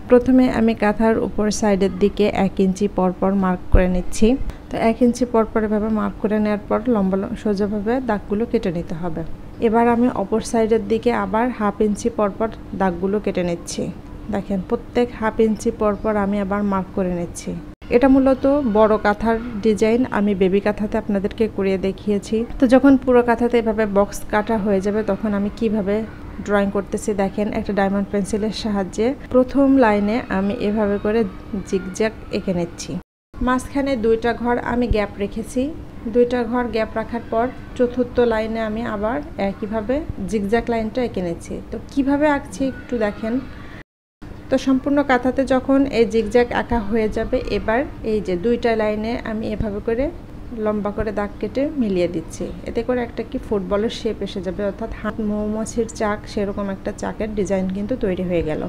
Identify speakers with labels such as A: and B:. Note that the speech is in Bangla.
A: প্রথমে আমি কাঁথার উপর সাইডের দিকে 1 ইঞ্চি পরপর মার্ক করে নিচ্ছি। তো 1 ইঞ্চি পরপর এভাবে মার্ক করে নেওয়ার পর লম্বা সোজাভাবে দাগগুলো কেটে নিতে হবে। এবার আমি অপর সাইডের দিকে আবার 1/2 ইঞ্চি পরপর দাগগুলো কেটে নিচ্ছি। দেখেন প্রত্যেক 1/2 ইঞ্চি পরপর আমি আবার মার্ক করে নিচ্ছি। এটা মূলত বড় কাঁথার ডিজাইন, আমি বেবি কাঁথাতে আপনাদেরকে করিয়ে দেখিয়েছি। তো যখন পুরো কাঁথাতে এভাবে বক্স কাটা হয়ে যাবে তখন আমি কিভাবে ড্রয়িং করতেছি দেখেন। একটা ডায়মন্ড পেন্সিলের সাহায্যে প্রথম লাইনে আমি এভাবে করে জিগজ্যাগ এঁকে নিচ্ছি। মাঝখানে 2টা ঘর আমি গ্যাপ রেখেছি। 2টা ঘর গ্যাপ রাখার পর চতুর্থ লাইনে আমি আবার একইভাবে জিগজ্যাগ লাইনটা এঁকে নিচ্ছি। তো কিভাবে আঁকছি একটু দেখেন। তো সম্পূর্ণ কাঁথাতে যখন এই জিগজ্যাগ আঁকা হয়ে যাবে, এবার এই যে 2টা লাইনে আমি এভাবে করে লম্বা করে দাগ কেটে মিলিয়ে দিচ্ছি। এতে করে একটা কি ফুটবলের শেপ এসে যাবে, অর্থাৎ হাত মৌমাছির চাক সেরকম একটা চাকের ডিজাইন কিন্তু তৈরি হয়ে গেল।